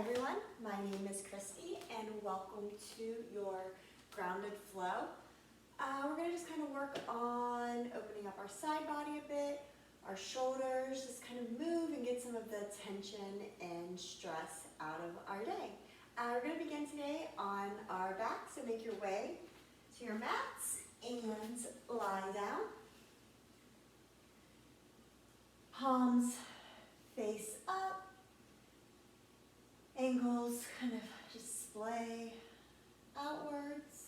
everyone, my name is Christy and welcome to your grounded flow. We're going to just kind of work on opening up our side body a bit, our shoulders, just kind of move and get some of the tension and stress out of our day. We're going to begin today on our back, so make your way to your mats and lie down. Palms face up. Ankles kind of just splay outwards.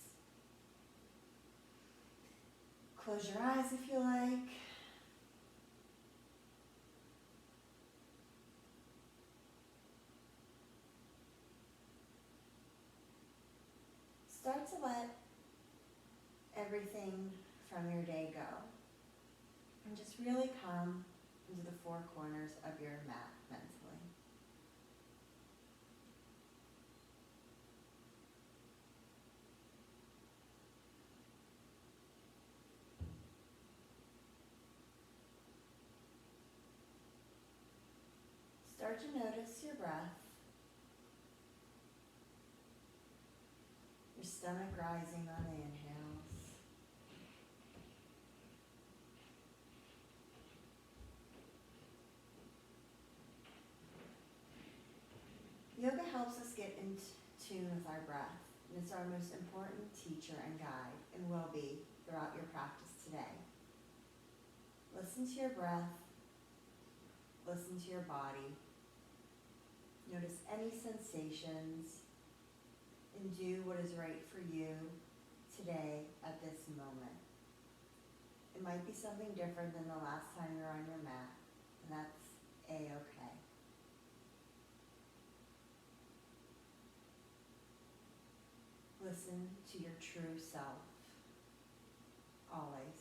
Close your eyes if you like. Start to let everything from your day go. And just really come into the four corners of your mat mentally. Start to notice your breath, your stomach rising on the inhales, yoga helps us get in tune with our breath, and it's our most important teacher and guide, and will be throughout your practice today. Listen to your breath, listen to your body. Notice any sensations and do what is right for you today at this moment. It might be something different than the last time you're on your mat, and that's A-okay. Listen to your true self, always.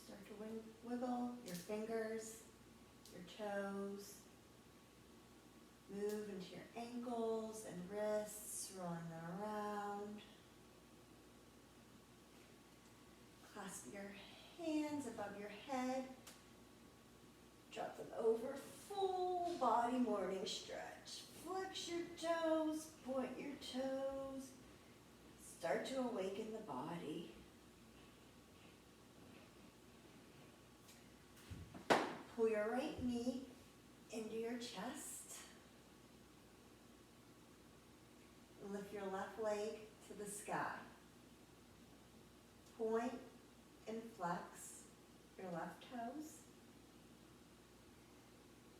Start to wiggle your fingers, your toes. Move into your ankles and wrists, rolling them around. Clasp your hands above your head. Drop them over, full body morning stretch. Flex your toes, point your toes. Start to awaken the body. Pull your right knee into your chest. And lift your left leg to the sky. Point and flex your left toes.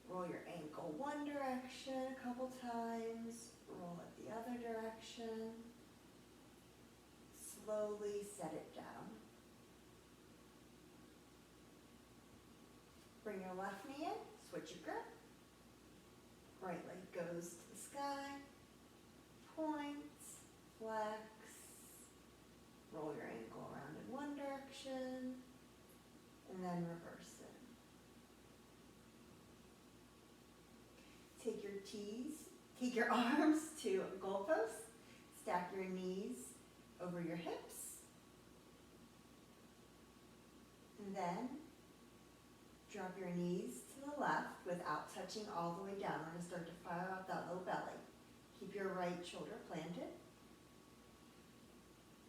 Roll your ankle one direction a couple times. Roll it the other direction. Slowly set it down. Bring your left knee in, switch your grip. Right leg goes to the sky. Points, flex. Roll your ankle around in one direction, and then reverse it. Take your arms to goalposts. Stack your knees over your hips. And then drop your knees to the left without touching all the way down. We're going to start to fire out that little belly. Keep your right shoulder planted.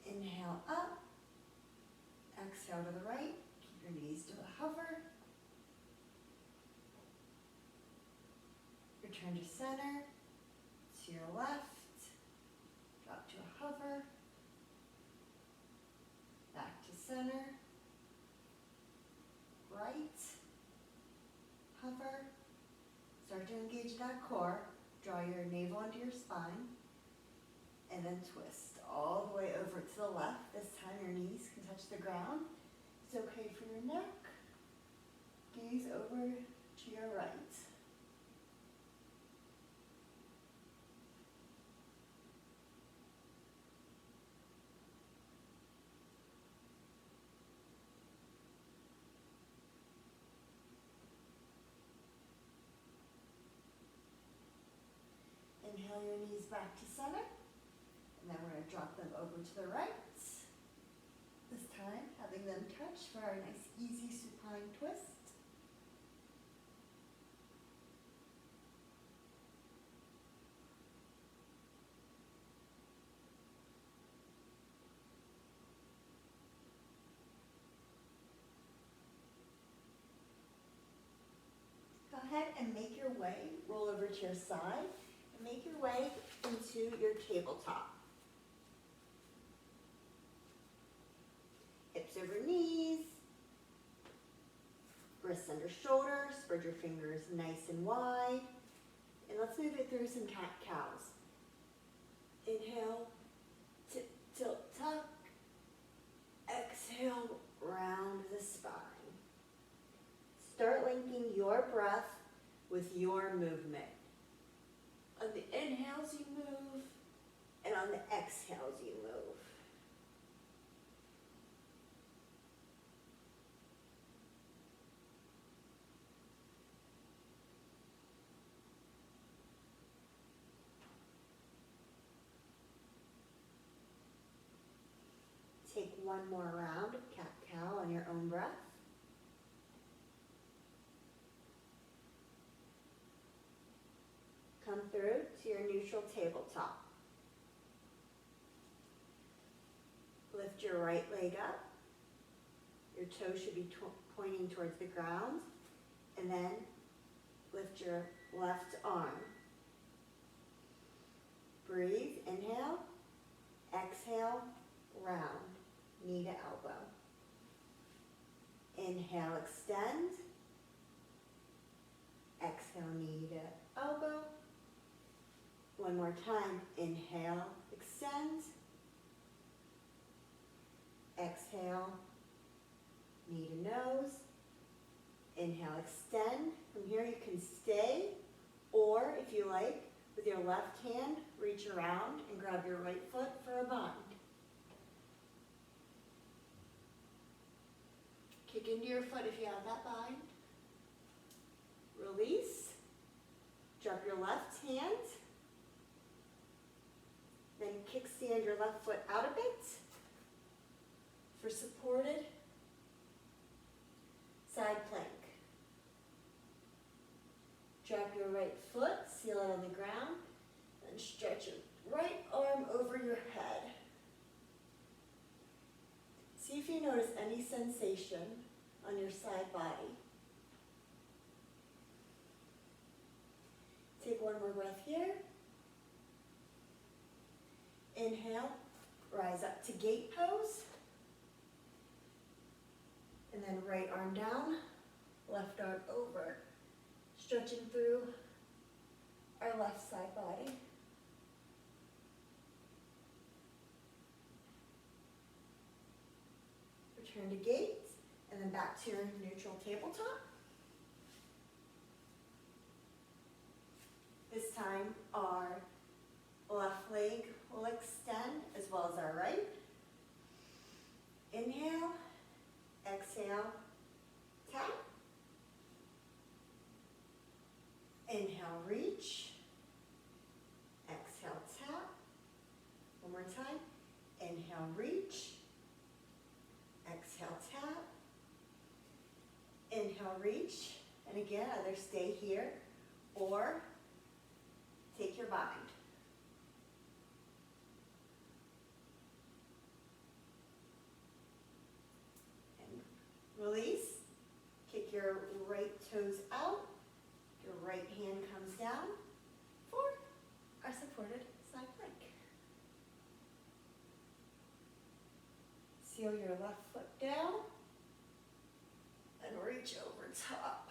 Inhale up. Exhale to the right. Keep your knees to a hover. Return to center. To your left. Drop to a hover. Back to center. Right. Hover. Start to engage that core. Draw your navel into your spine. And then twist all the way over to the left. This time your knees can touch the ground. It's okay for your neck. Gaze over to your right. knees back to center. And then we're going to drop them over to the right. This time, having them touch for our nice, easy supine twist. Go ahead and make your way, roll over to your side, and make your way into your tabletop. Hips over knees, wrists under shoulders, spread your fingers nice and wide. And let's move it through some cat-cows. Inhale, tilt, tuck. Exhale, round the spine. Start linking your breath with your movement. On the inhales you move, and on the exhales you move. Take one more round of cat-cow on your own breath. Come through to your neutral tabletop. Lift your right leg up. Your toes should be pointing towards the ground. And then lift your left arm. Breathe, inhale, exhale, round. Knee to elbow. Inhale, extend. Exhale, knee to elbow. One more time. Inhale, extend. Exhale, knee to nose. Inhale, extend. From here you can stay, or if you like, with your left hand, reach around and grab your right foot for a bind. Kick into your foot if you have that bind. Release. Drop your left hand. Then kickstand your left foot out a bit for supported side plank. Drop your right foot, seal it on the ground, then stretch your right arm over your head. See if you notice any sensation on your side body. Take one more breath here. Inhale, rise up to gate pose. And then right arm down, left arm over. Stretching through our left side body. Return to gate, and then back to your neutral tabletop. This time our left leg will extend as well as our right. Inhale, exhale, tap. Inhale, reach. Exhale, tap. One more time. Inhale, reach. Exhale, tap. Inhale, reach. And again, either stay here or take your bind. And release. Kick your right toes out. Your right hand comes down for our supported side plank. Seal your left foot down and reach over top.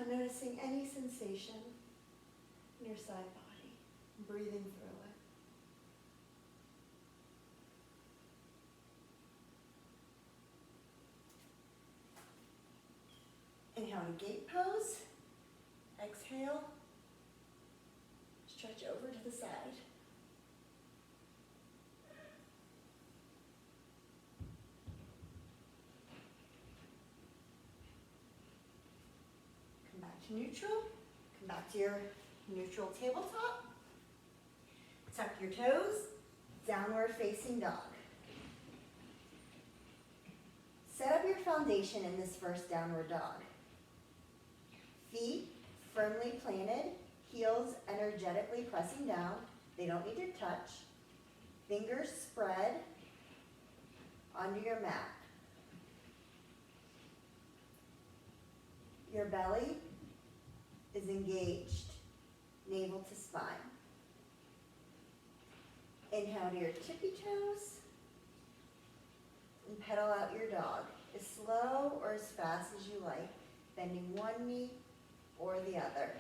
Noticing any sensation in your side body, breathing through it. Inhale to gate pose. Exhale. Stretch over to the side. Come back to neutral. Come back to your Neutral tabletop. Tuck your toes, downward facing dog. Set up your foundation in this first downward dog. Feet firmly planted, heels energetically pressing down. They don't need to touch. Fingers spread onto your mat. Your belly is engaged, navel to spine. Inhale to your tippy toes and pedal out your dog as slow or as fast as you like, bending one knee or the other.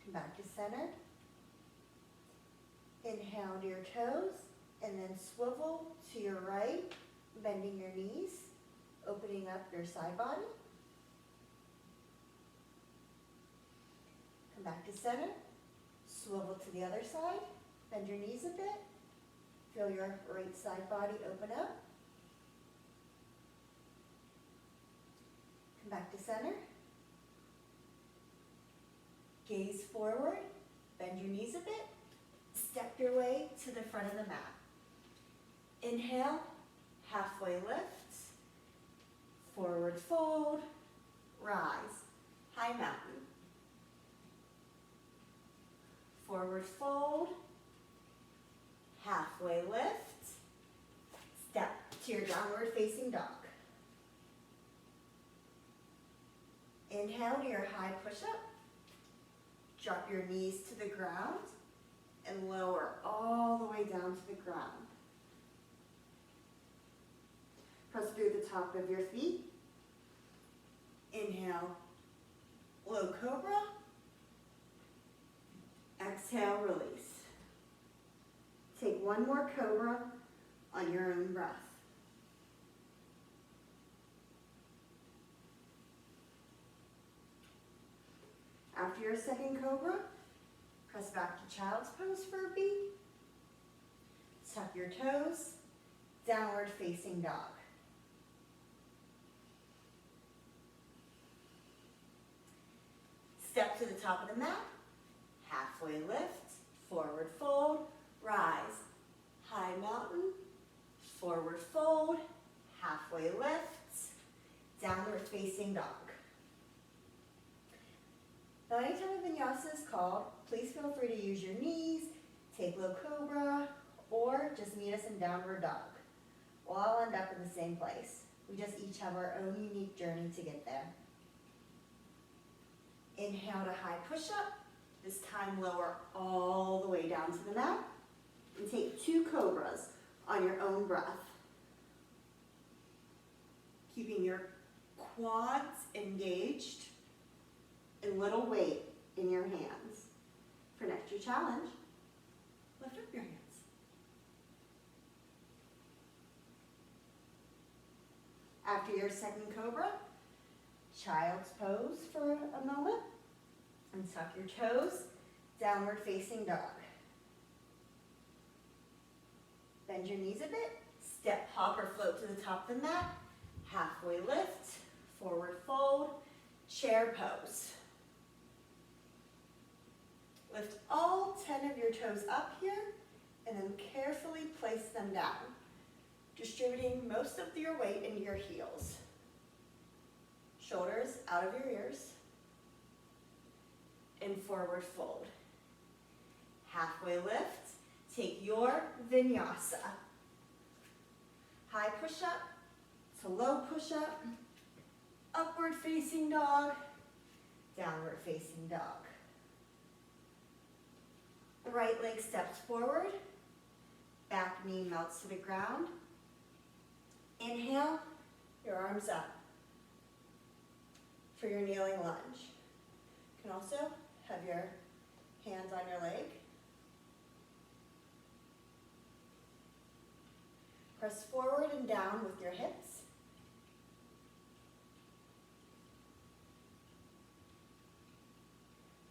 Come back to center. Inhale to your toes and then swivel to your right, bending your knees, opening up your side body. Come back to center, swivel to the other side, bend your knees a bit, feel your right side body open up. Come back to center, gaze forward, bend your knees a bit, step your way to the front of the mat. Inhale, halfway lift, forward fold, rise, high mountain. Forward fold, halfway lift, step to your downward facing dog. Inhale to your high push-up, drop your knees to the ground and lower all the way down to the ground. Press through the top of your feet. Inhale, low cobra. Exhale, release. Take one more cobra on your own breath. After your second cobra, press back to child's pose for a beat. Tuck your toes, downward facing dog. Step to the top of the mat, halfway lift, forward fold, rise, high mountain, forward fold, halfway lift, downward facing dog. Now anytime a vinyasa is called, please feel free to use your knees, take low cobra, or just meet us in downward dog. We'll all end up in the same place. We just each have our own unique journey to get there. Inhale to high push-up. This time lower all the way down to the mat. And take 2 cobras on your own breath. Keeping your quads engaged and little weight in your hands. For next year challenge, lift up your hands. After your second cobra, child's pose for a moment. And tuck your toes, downward facing dog. Bend your knees a bit, step, hop, or float to the top of the mat, halfway lift, forward fold, chair pose. Lift all 10 of your toes up here, and then carefully place them down, distributing most of your weight into your heels. Shoulders out of your ears. And forward fold. Halfway lift, take your vinyasa. High push-up to low push-up, upward facing dog, downward facing dog. The right leg steps forward, back knee melts to the ground. Inhale, your arms up for your kneeling lunge. You can also have your hands on your leg. Press forward and down with your hips.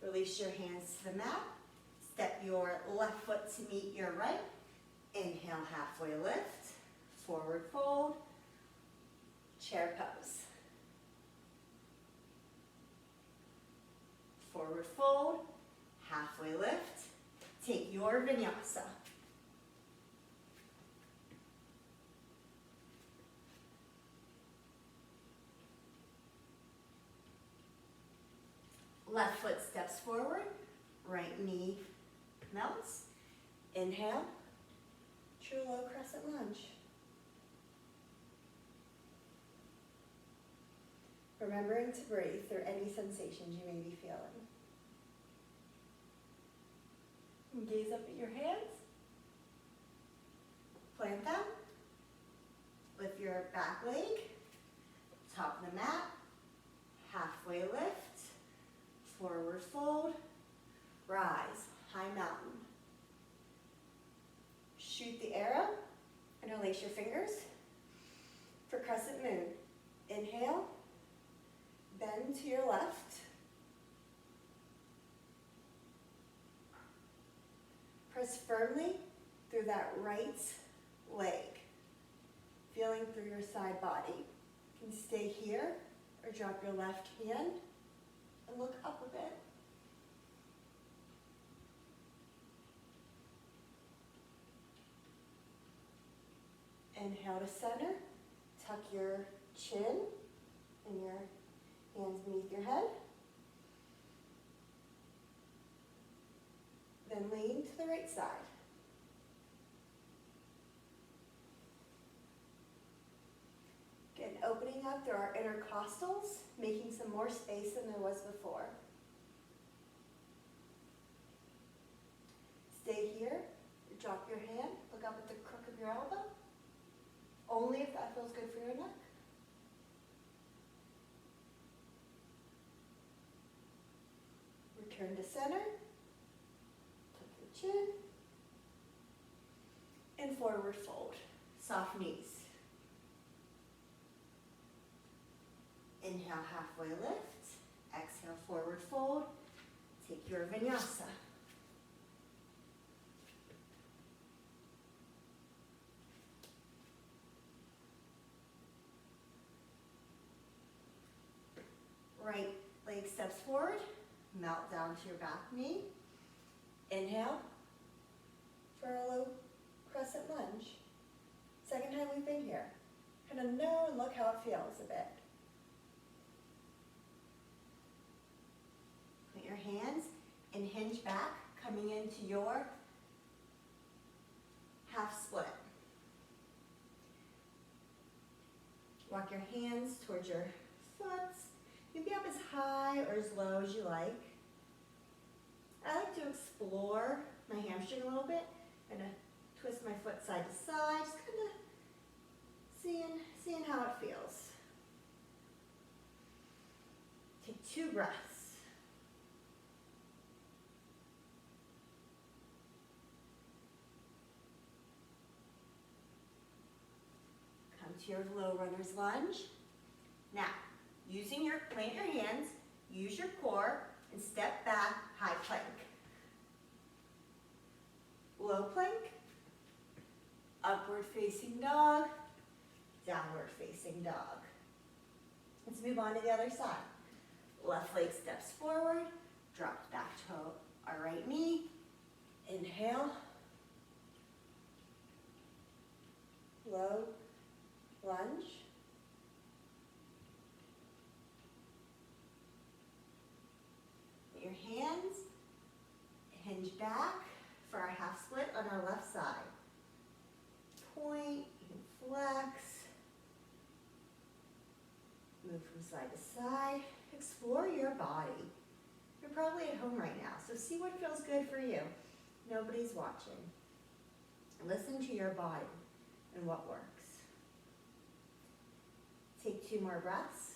Release your hands to the mat. Step your left foot to meet your right. Inhale, halfway lift. forward fold, chair pose. Forward fold, halfway lift, take your vinyasa. Left foot steps forward, right knee melts. Inhale, true low crescent lunge. Remembering to breathe through any sensations you may be feeling. And gaze up at your hands. Plant them. Lift your back leg. Top of the mat. Halfway lift. Forward fold. Rise. High mountain. Shoot the arrow. Interlace your fingers for crescent moon. Inhale. Bend to your left. Press firmly through that right leg. Feeling through your side body. You can stay here or drop your left hand and look up a bit. Inhale to center. Tuck your chin and your hands beneath your head. Then lean to the right side. Again, opening up through our intercostals, making some more space than there was before. Stay here, drop your hand, look up at the crook of your elbow. Only if that feels good for your neck. Return to center. Tuck your chin. And forward fold. Soft knees. Inhale, halfway lift. Exhale, forward fold. Take your vinyasa. Right leg steps forward, melt down to your back knee. Inhale for a low crescent lunge. Second time we've been here. Kind of know and look how it feels a bit. Put your hands and hinge back, coming into your half split. Walk your hands towards your foot. You can be up as high or as low as you like. I like to explore my hamstring a little bit. I'm going to twist my foot side to side, just kind of seeing how it feels. Take 2 breaths. Come to your low runner's lunge. Now, plant your hands, use your core, and step back, high plank. Low plank, upward facing dog, downward facing dog. Let's move on to the other side. Left leg steps forward, drops back to our right knee. Inhale, low lunge. Put your hands, hinge back for our half split on our left side. Point, you can flex. Move from side to side. Explore your body. You're probably at home right now, so see what feels good for you. Nobody's watching. Listen to your body and what works. Take 2 more breaths.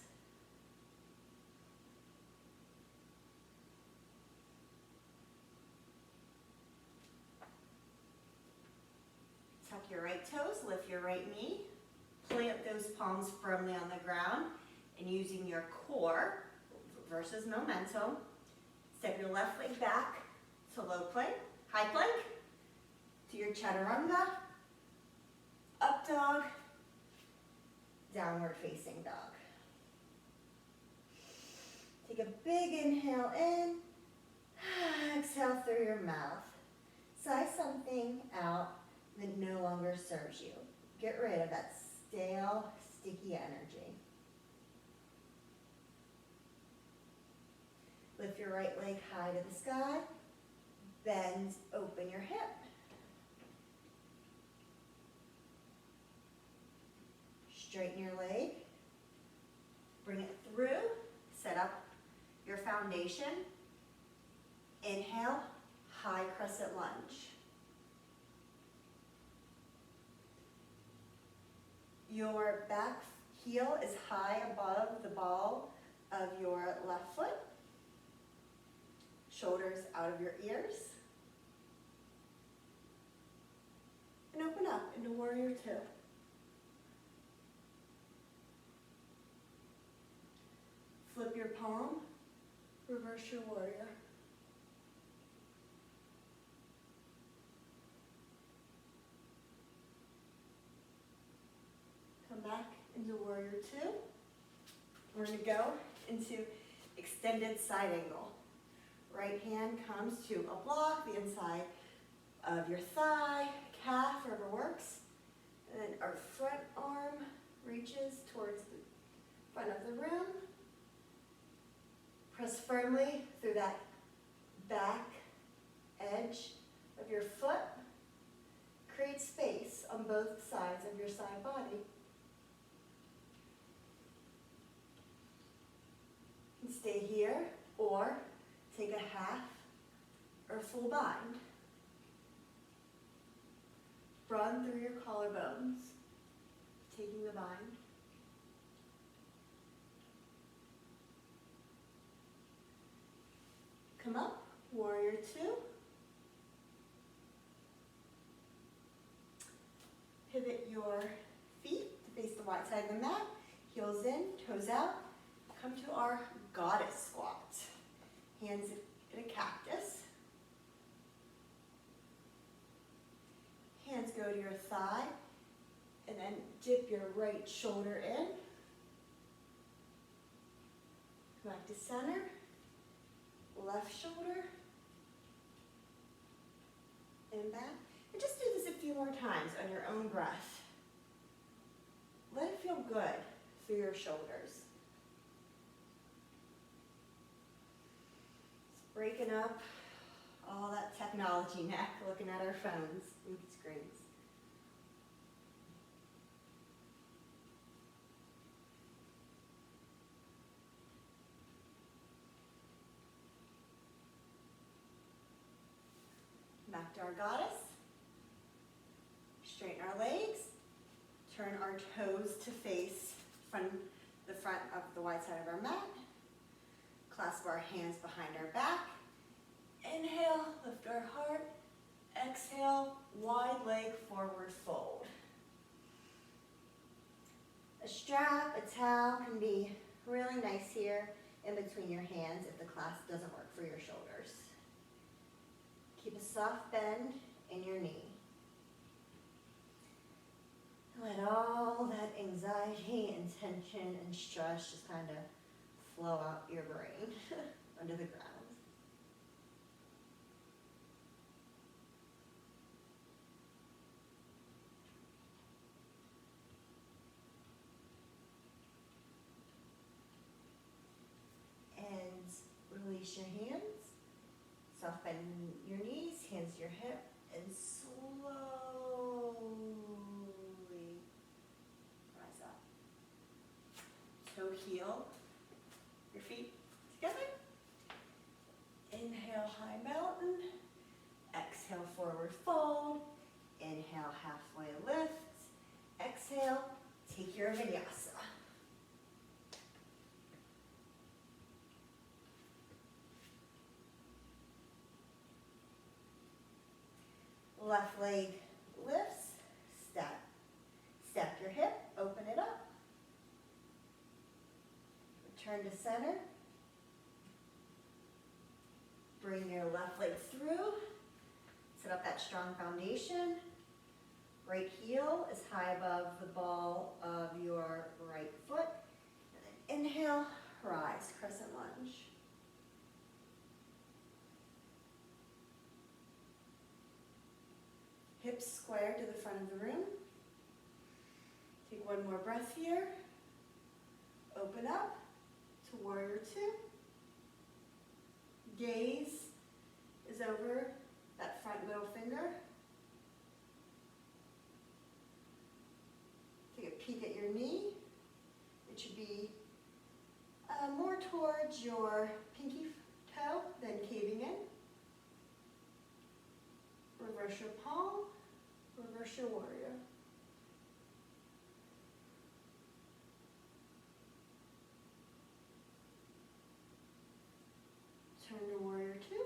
Tuck your right toes, lift your right knee. Plant those palms firmly on the ground, and using your core versus momentum, step your left leg back to low plank, high plank, to your chaturanga, up dog, downward facing dog. Take a big inhale in, exhale through your mouth. Sigh something out that no longer serves you. Get rid of that stale, sticky energy. Lift your right leg high to the sky. Bend, open your hip. Straighten your leg. Bring it through. Set up your foundation. Inhale, high crescent lunge. Your back heel is high above the ball of your left foot. Shoulders out of your ears. And open up into warrior two. Flip your palm, reverse your warrior. Come back into warrior two. We're going to go into extended side angle. Right hand comes to a block, the inside of your thigh, calf, wherever works. And then our front arm reaches towards the front of the room. Press firmly through that back edge of your foot. Create space on both sides of your side body. You can stay here or take a half or full bind. Run through your collarbones, taking the bind. Come up, warrior two. Pivot your feet to face the wide side of the mat. Heels in, toes out. Come to our goddess squat. Hands in a cactus. Hands go to your thigh, and then dip your right shoulder in. Come back to center. Left shoulder. And back. And just do this a few more times on your own breath. Let it feel good through your shoulders. Breaking up all that technology neck, looking at our phones and screens. Back to our goddess. Straighten our legs. Turn our toes to face the front of the wide side of our mat. Clasp our hands behind our back. Inhale, lift our heart. Exhale, wide leg forward fold. A strap, a towel can be really nice here in between your hands if the clasp doesn't work for your shoulders. Keep a soft bend in your knee. Let all that anxiety and tension and stress just kind of flow out your brain under the ground. And release your hands. Soft bend your knees, hands to your hip, and slowly rise up. Toe heel, your feet together. Inhale, high mountain. Exhale, forward fold. Inhale, halfway lift. Exhale, take your vinyasa. Left leg lifts, step your hip, open it up. Return to center. Bring your left leg through. Set up that strong foundation. Right heel is high above the ball of your rise, crescent lunge. Hips square to the front of the room. Take one more breath here. Open up to warrior two. Gaze is over that front middle finger. Take a peek at your knee. It should be more towards your pinky toe than caving in. Reverse your palm, reverse your warrior. Turn to warrior two.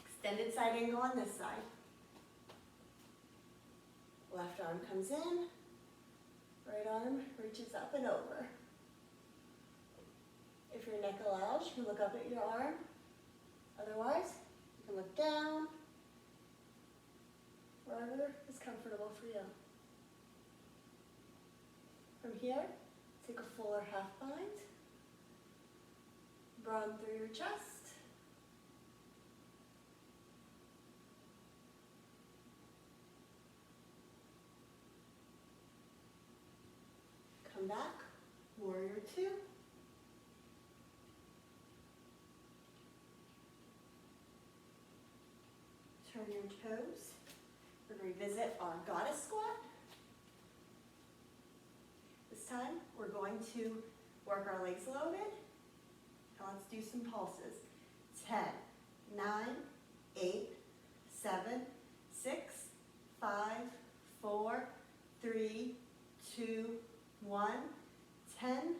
Extended side angle on this side. Left arm comes in, right arm reaches up and over. If your neck allows, you can look up at your arm. Otherwise, you can look down, wherever is comfortable for you. From here, take a fuller half bind. Broaden through your chest. Come back, warrior two. Turn your toes. We're going to revisit our goddess squat. This time, we're going to work our legs a little bit. Now let's do some pulses. 10, 9, 8, 7, 6, 5, 4, 3, 2, 1. 10,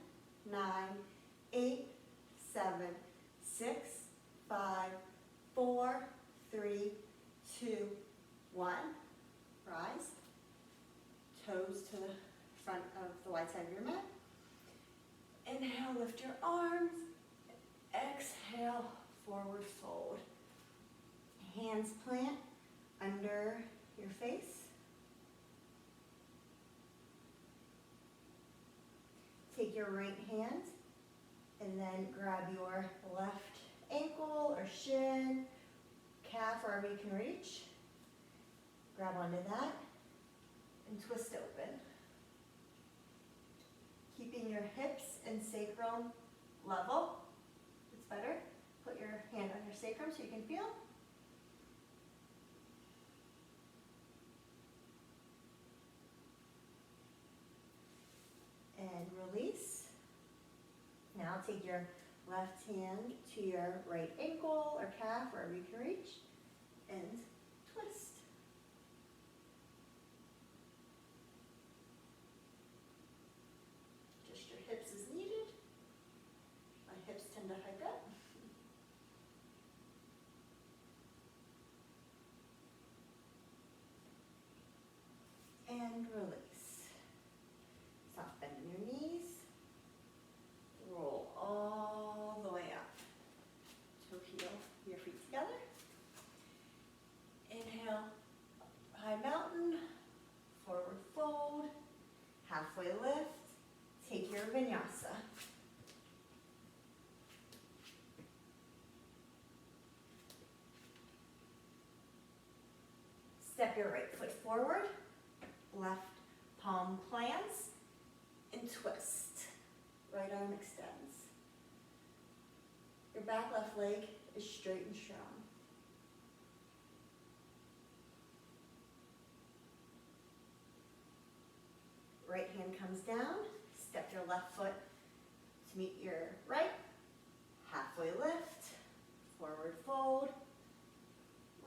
9, 8, 7, 6, 5, 4, 3, 2, 1. Rise. Toes to the front of the wide side of your mat. Inhale, lift your arms. Exhale, forward fold. Hands plant under your face. Take your right hand and then grab your left ankle or shin, calf, wherever you can reach. Grab onto that and twist open. Keeping your hips and sacrum level. It's better. Put your hand on your sacrum so you can feel. And release. Now take your left hand to your right ankle or calf, wherever you can reach, and twist. Just your hips as needed. My hips tend to hike up. And release. Soft bend in your knees. Roll all the way up. Toe heel your feet together. Inhale, high mountain, forward fold, halfway lift. Take your vinyasa. Step your right foot forward, left palm plants, and twist. Right arm extends. Your back left leg is straight and strong. Right hand comes down. Step your left foot to meet your right. Halfway lift. Forward fold.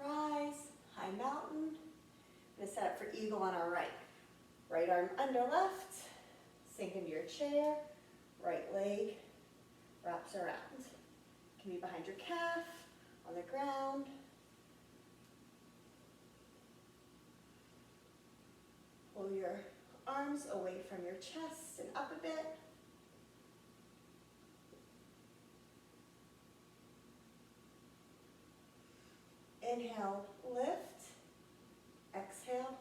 Rise. High mountain. I'm going to set up for eagle on our right. Right arm under left. Sink into your chair. Right leg wraps around. Can be behind your calf, on the ground. Pull your arms away from your chest and up a bit. Inhale, lift. Exhale,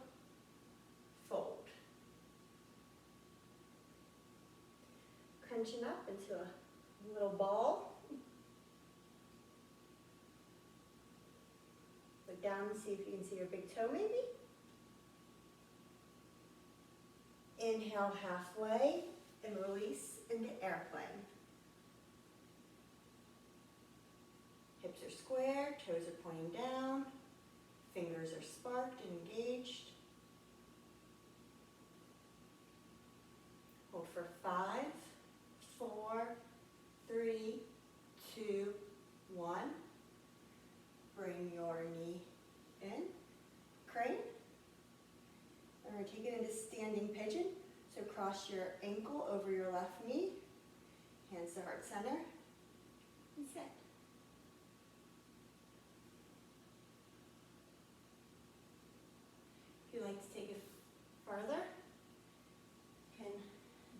fold. Crunching up into a Little ball. Look down and see if you can see your big toe maybe. Inhale halfway and release into airplane. Hips are square, toes are pointing down, fingers are sparked and engaged. Hold for 5, 4, 3, 2, 1. Bring your knee in, crane. And we're going to take it into standing pigeon. So cross your ankle over your left knee, hands to heart center, and sit. If you'd like to take it further, you can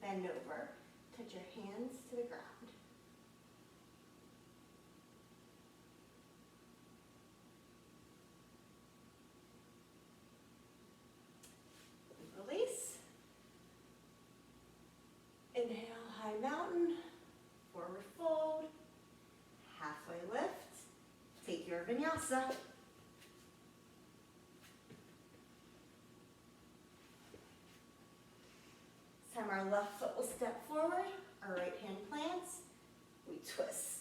bend over, touch your hands to the ground. Release. Inhale, high mountain, forward fold, halfway lift. Take your vinyasa. This time our left foot will step forward, our right hand plants, we twist.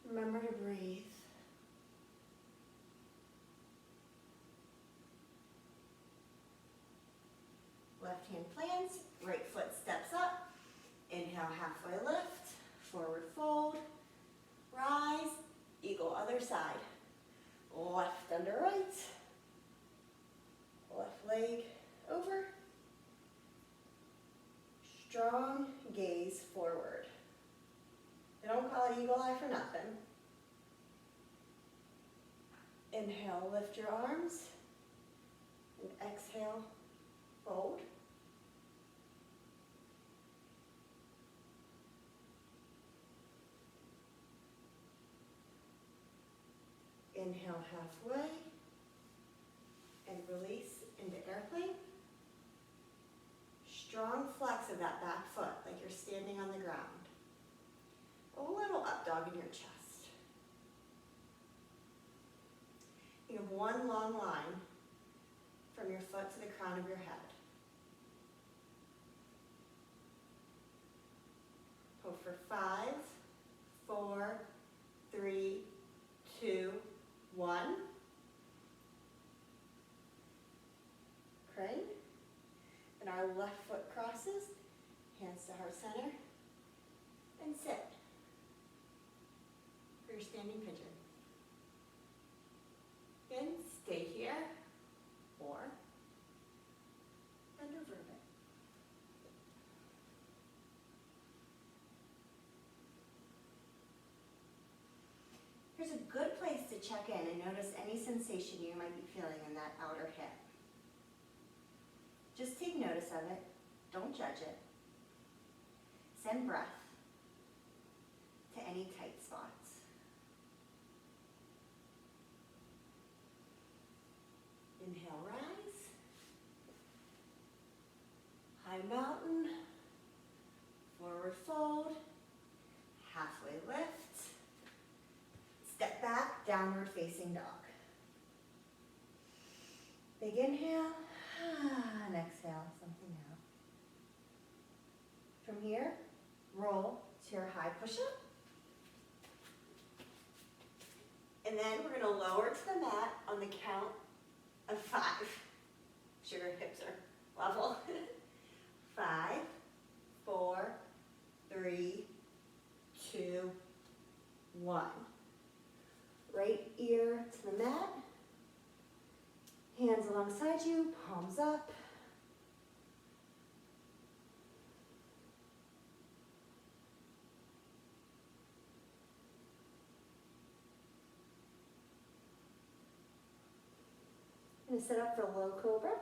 Remember to breathe. Left hand plants, right foot steps up. Inhale, halfway lift, forward fold, rise, eagle other side. Left under right, left leg over. Strong gaze forward. They don't call it eagle eye for nothing. Inhale, lift your arms, and exhale, fold. Inhale halfway, and release into airplane. Strong flex of that back foot, like you're standing on the ground. A little up dog in your chest. You have one long line from your foot to the crown of your head. Hold for 5, 4, 3, 2, 1. Crane. And our left foot crosses, hands to heart center, and sit for your standing pigeon. Again, stay here, or bend over a bit. Here's a good place to check in and notice any sensation you might be feeling in that outer hip. Just take notice of it. Don't judge it. Send breath to any tight spots. Inhale, rise. High mountain. Forward fold. Halfway lift. Step back, downward facing dog. Big inhale. And exhale, something out. From here, roll to your high push-up. And then we're going to lower to the mat on the count of 5. Sure your hips are level. 5, 4, 3, 2, 1. Right ear to the mat. Hands alongside you, palms up. I'm going to set up for low cobra.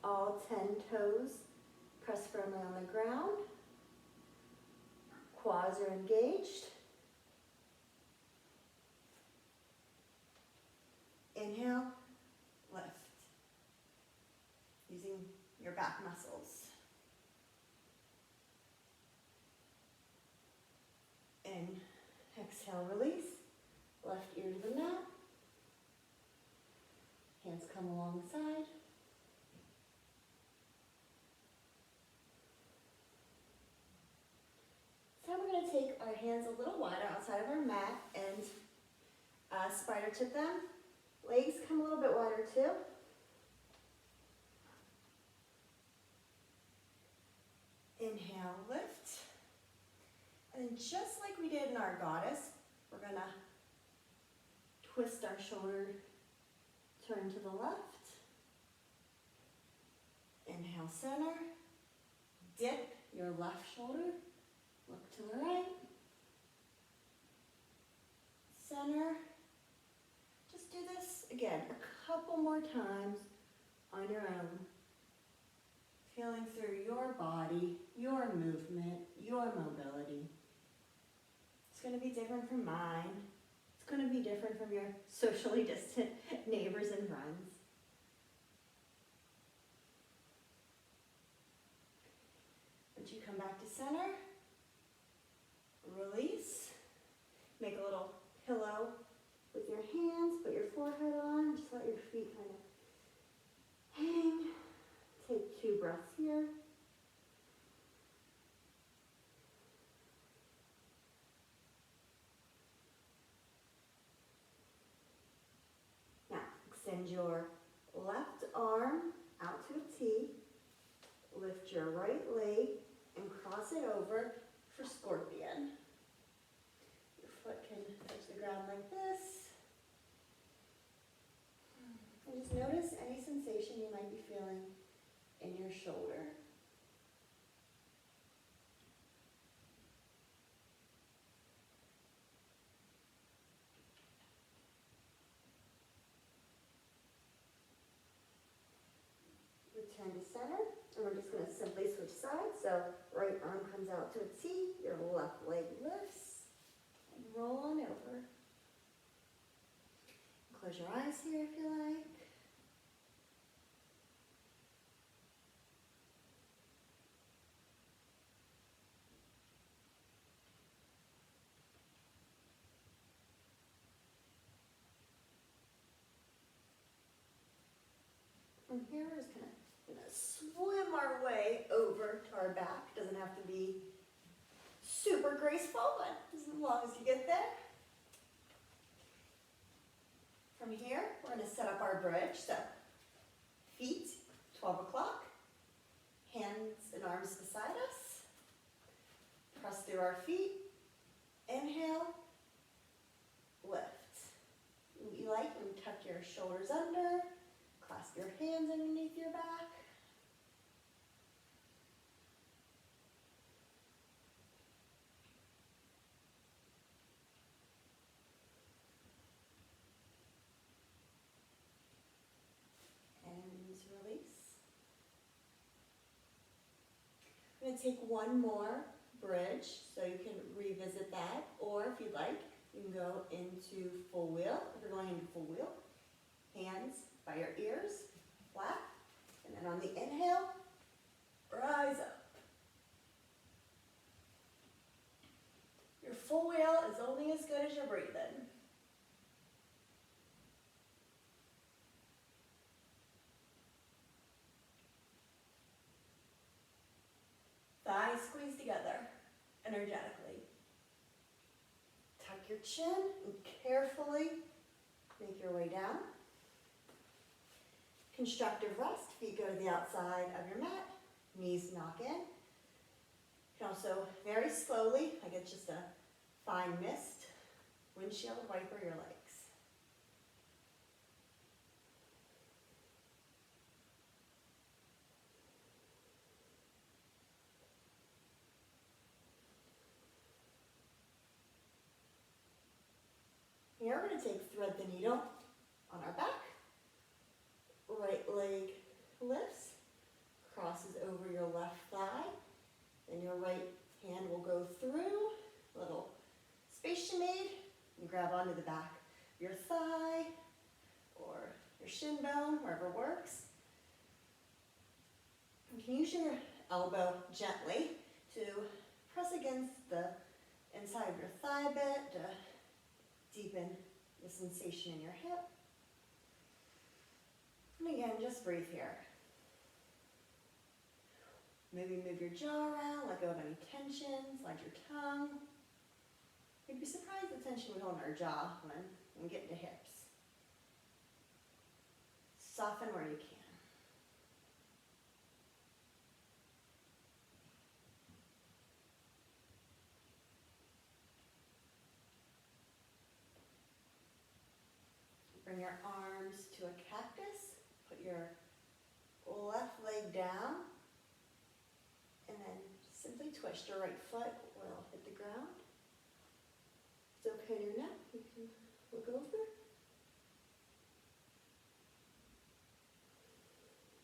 All 10 toes press firmly on the ground. Quads are engaged. Inhale, lift. back muscles. In, exhale, release. Left ear to the mat. Hands come alongside. So we're going to take our hands a little wider outside of our mat and spider tip them. Legs come a little bit wider too. Inhale, lift. And then just like we did in our goddess, we're going to twist our shoulder, turn to the left. Inhale, center. Dip your left shoulder. Look to the right. Center. Just do this again a couple more times on your own. Feeling through your body, your movement, your mobility. It's going to be different from mine. It's going to be different from your socially distant neighbors and friends. Once you come back to center, release. Make a little pillow with your hands, put your forehead on, just let your feet kind of hang. Take 2 breaths here. Now, extend your left arm out to a T. Lift your right leg and cross it over for scorpion. Your foot can touch the ground like this. And just notice any sensation you might be feeling in your shoulder. Return to center, and we're just going to simply switch sides. So right arm comes out to a T, your left leg lifts, and roll on over. Close your eyes here if you like. From here, we're just going to swim our way over to our back. Doesn't have to be super graceful, but as long as you get there. From here, we're going to set up our bridge. So feet, 12 o'clock, hands and arms beside us. Press through our feet. Inhale, lift. You like, and tuck your shoulders under. Clasp your hands underneath your back. And release. I'm going to take one more bridge, so you can revisit that, or if you'd like, you can go into full wheel. If you're going into full wheel, hands by your ears, flat, and then on the inhale, rise up. Your full wheel is only as good as your breathing. Thighs squeeze together energetically. Tuck your chin and carefully make your way down. Constructive rest, feet go to the outside of your mat, knees knock in. You can also very slowly, like it's just a fine mist, windshield wiper your legs. Here we're going to take thread the needle on our back. Right leg lifts, crosses over your left thigh. Then your right hand will go through, little space you made, and grab onto the back of your thigh or your shin bone, wherever works. can use your elbow gently to press against the inside of your thigh bit to deepen the sensation in your hip. And again, just breathe here. Maybe move your jaw around, let go of any tension, slide your tongue. You'd be surprised the tension we hold in our jaw when we get into hips. Soften where you can. Bring your arms to a cactus. Put your left leg down. And then simply twist. Your right foot will hit the ground. It's okay to your neck. You can look over.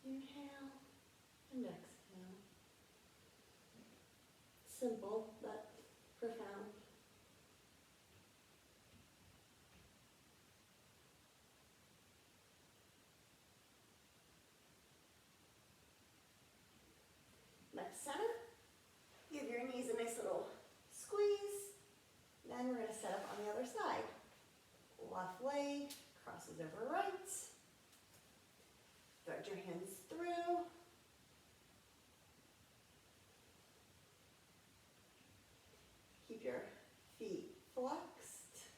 Inhale and exhale. Simple but profound. Back to center. Give your knees a nice little squeeze. Then we're going to set up on the other side. Left leg crosses over right. Thread your hands through. Keep your feet flexed.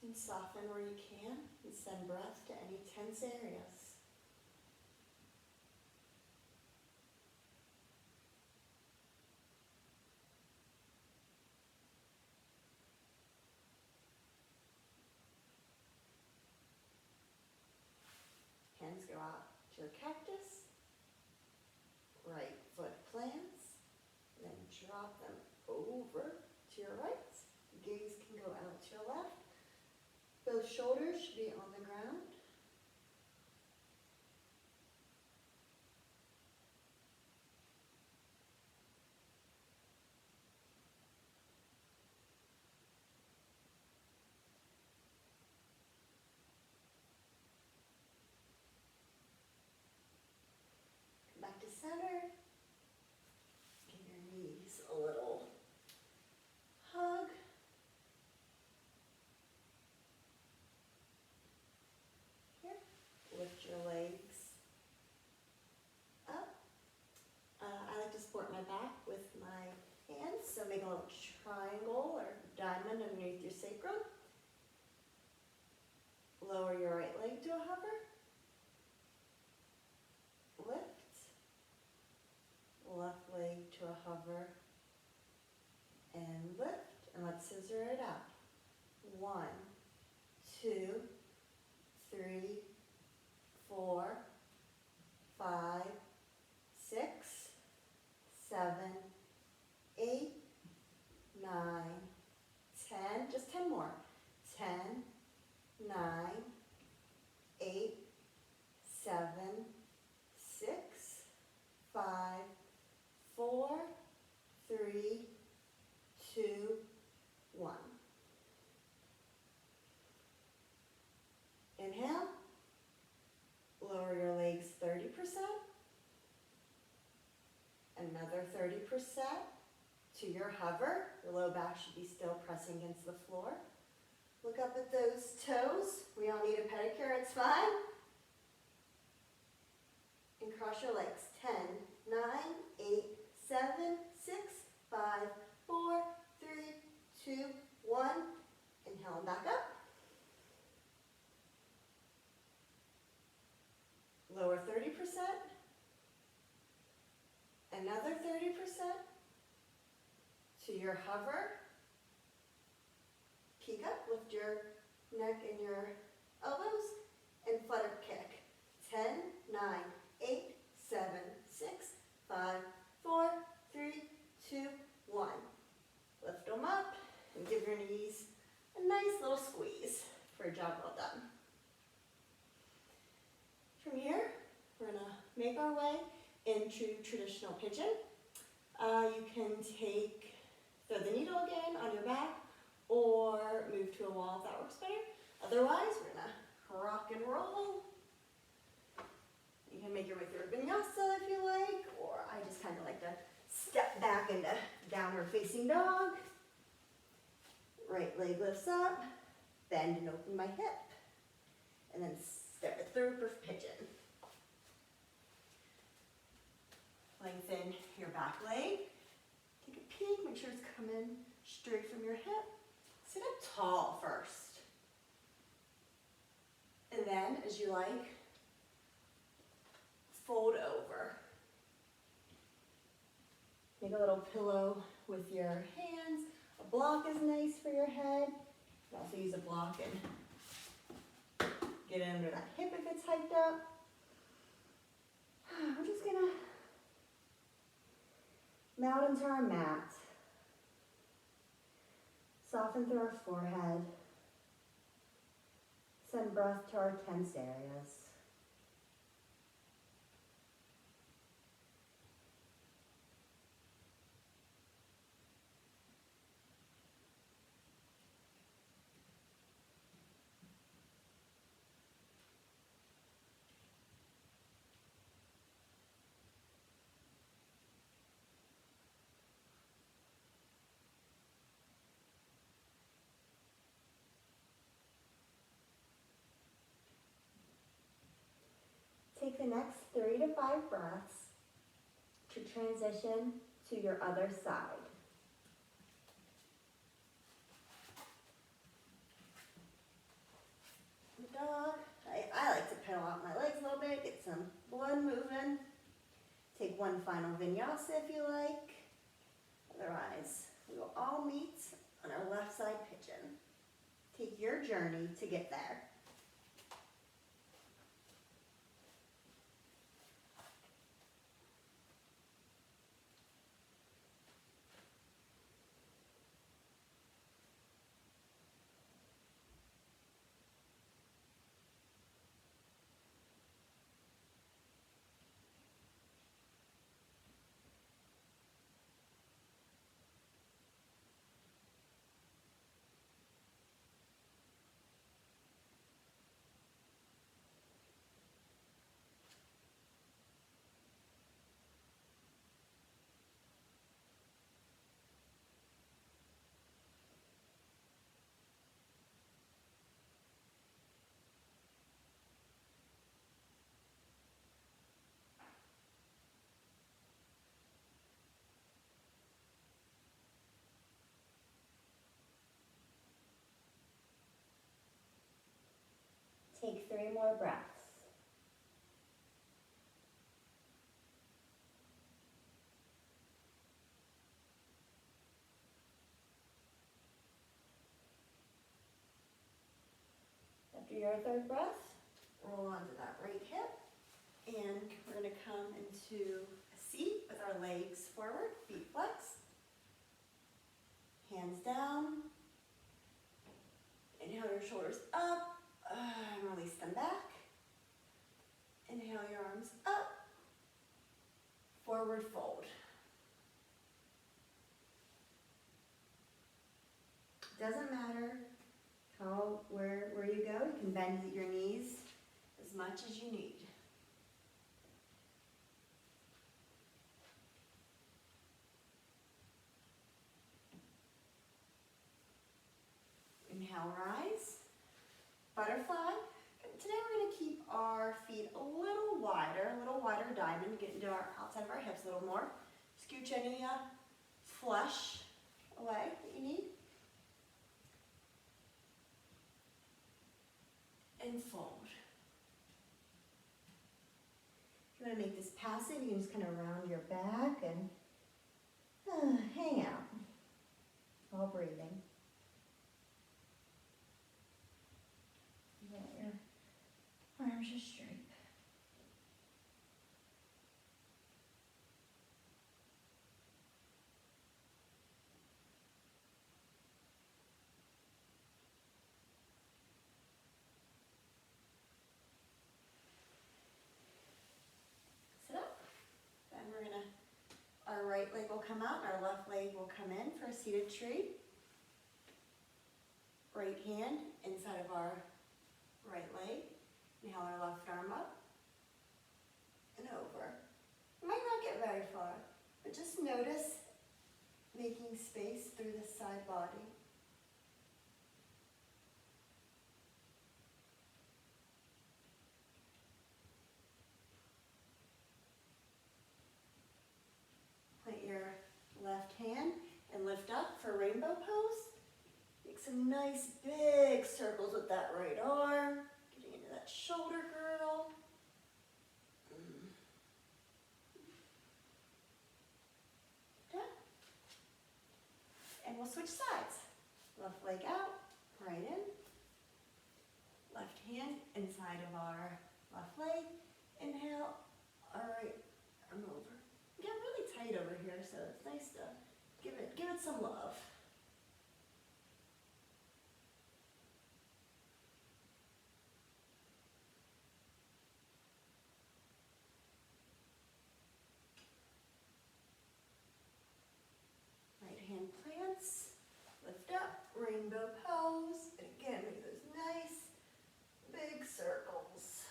And soften where you can and send breath to any tense areas. Hands go out to your cactus. Right foot plants. Then drop them over to your right. Gaze can go out to your left. Both shoulders should be on the ground. Back to center. Give your knees a little hug. Here. Lift your legs up. I like to support my back with my hands, so make a little triangle or diamond underneath your sacrum. Lower your right leg to a hover. Lift. Left leg to a hover. And lift. And let's scissor it out. 1, 2, 3, 4, 5, 6, 7, 8, 9, 10. Just 10 more. 10, 9, 8, 7, 6, 5, 4, 3, 2, 1. Inhale. Lower your legs 30%. Another 30% to your hover. Your low back should be still pressing against the floor. Look up at those toes. We don't need a pedicure, it's fine. And cross your legs. 10, 9, 8, 7, 6, 5, 4, 3, 2, 1. Inhale and back up. Lower 30%. Another 30% to your hover. Peek up, lift your neck and your elbows, and flutter kick. 10, 9, 8, 7, 6, 5, 4, 3, 2, 1. Lift them up and give your knees a nice little squeeze for a job well done. From here, we're going to make our way into traditional pigeon. You can throw the needle again on your back or move to a wall if that works better. Otherwise, we're going to rock and roll back into downward facing dog. Right leg lifts up, bend and open my hip, and then step it through for pigeon. Lengthen your back leg. Take a peek, make sure it's coming straight from your hip. Sit up tall first. And then, as you like, fold over. Make a little pillow with your hands. A block is nice for your head. You can also use a block and get under that hip if it's hiked up. We're just gonna mount into our mat. Soften through our forehead. Send breath to our tense areas. Take the next 3 to 5 breaths to transition to your other side. Dog. I like to pedal out my legs a little bit, get some blood moving. Take one final vinyasa if you like. Otherwise, we will all meet on our left side pigeon. Take your journey to get there. Take 3 more breaths. After your 3rd breath, roll onto that right hip, and we're going to come into a seat with our legs forward, feet flexed, hands down. Inhale your shoulders up, and release them back. Inhale your arms up, forward fold. Doesn't matter where you go, you can bend your knees as much as you need. Inhale, rise, butterfly. Today we're going to keep our feet a little wider diamond, get into our outside of our hips a little more. Scooch any flesh away that you need. And fold. If you want to make this passive, you can just kind of round your back and hang out while breathing. Let your arms just straight. Our right leg will come out, our left leg will come in for a seated tree. Right hand inside of our right leg. Inhale our left arm up and over. You might not get very far, but just notice making space through the side body. Plant your left hand and lift up for rainbow pose. Make some nice big circles with that right arm, getting into that shoulder girdle. Okay. And we'll switch sides. Left leg out, right in. Left hand inside of our left leg. Inhale, all right, arm over. Get really tight over here, so it's nice to give it some love. Right hand plants, lift up, rainbow pose, and again, make those nice big circles.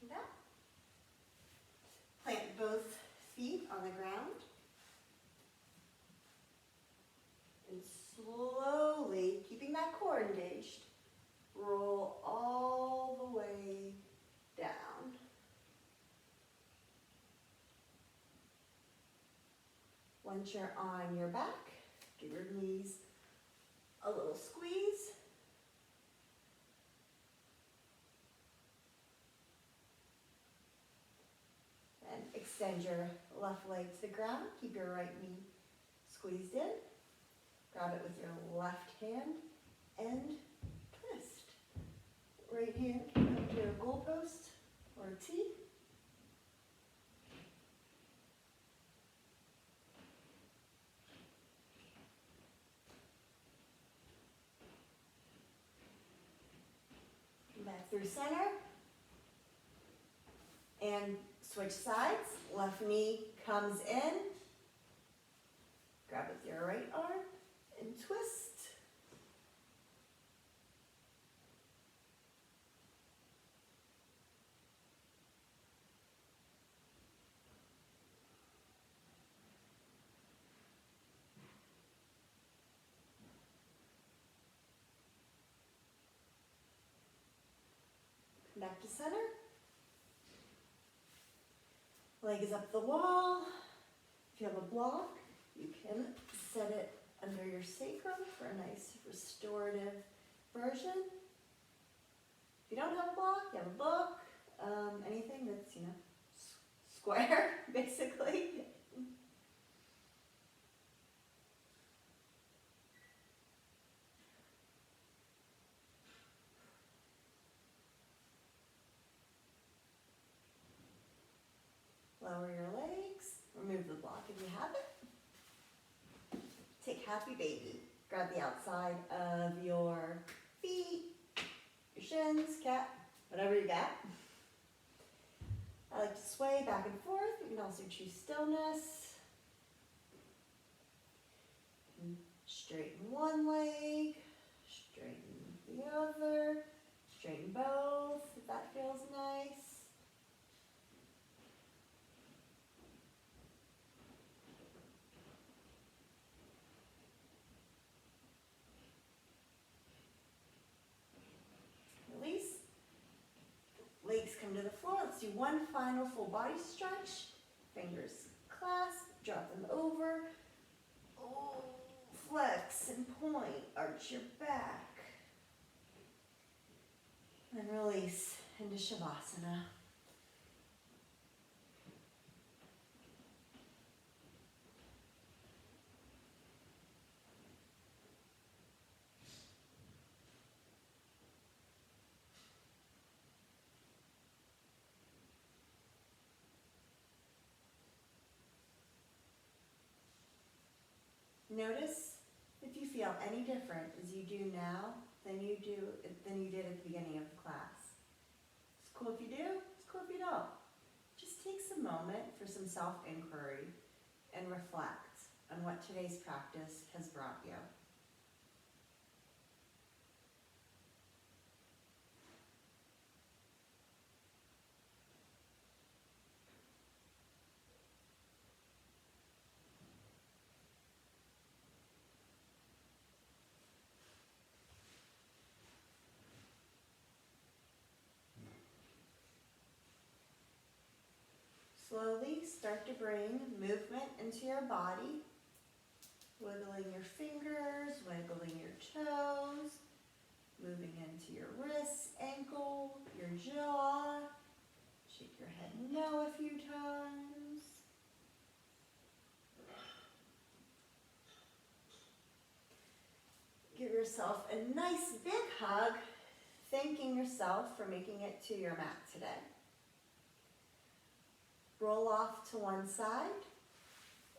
Come back. Plant both feet on the ground. And slowly, keeping that core engaged, roll all the way down. Once you're on your back, give your knees a little squeeze. And extend your left leg to the ground. Keep your right knee squeezed in. Grab it with your left hand and twist. Right hand can come to a goalpost or a T. Back through center. And switch sides. Left knee comes in. Grab with your right arm and twist. Back to center. Leg is up the wall. If you have a block, you can set it under your sacrum for a nice restorative version. If you don't have a block, you have a book, anything that's, square, basically. Lower your legs, remove the block if you have it. Take happy baby. Grab the outside of your feet, your shins, cat, whatever you got. I like to sway back and forth. You can also choose stillness. Straighten one leg, straighten the other, straighten both if that feels nice. Release. Legs come to the floor. Let's do one final full body stretch. Fingers clasp, drop them over. Oh, flex and point, arch your back. And release into Shavasana. Notice if you feel any different as you do now than you did at the beginning of the class. It's cool if you do, it's cool if you don't. Just take some moment for some self-inquiry and reflect on what today's practice has brought you. Slowly start to bring movement into your body, wiggling your fingers, wiggling your toes, moving into your wrists, ankle, your jaw. Shake your head no a few times. Give yourself a nice big hug, thanking yourself for making it to your mat today. Roll off to one side,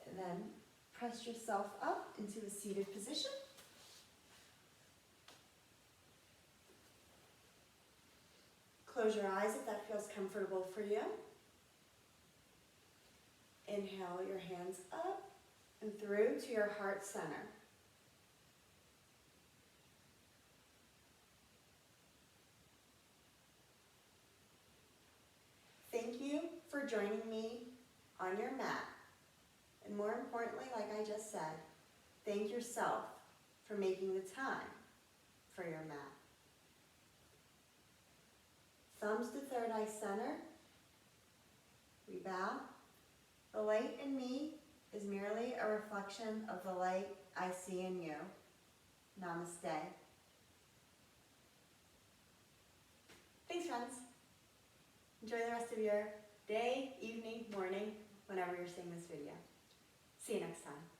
and then press yourself up into a seated position. Close your eyes if that feels comfortable for you. Inhale your hands up and through to your heart center. Thank you for joining me on your mat. And more importantly, like I just said, thank yourself for making the time for your mat. Thumbs to third eye center. We bow. The light in me is merely a reflection of the light I see in you. Namaste. Thanks, friends. Enjoy the rest of your day, evening, morning, whenever you're seeing this video. See you next time.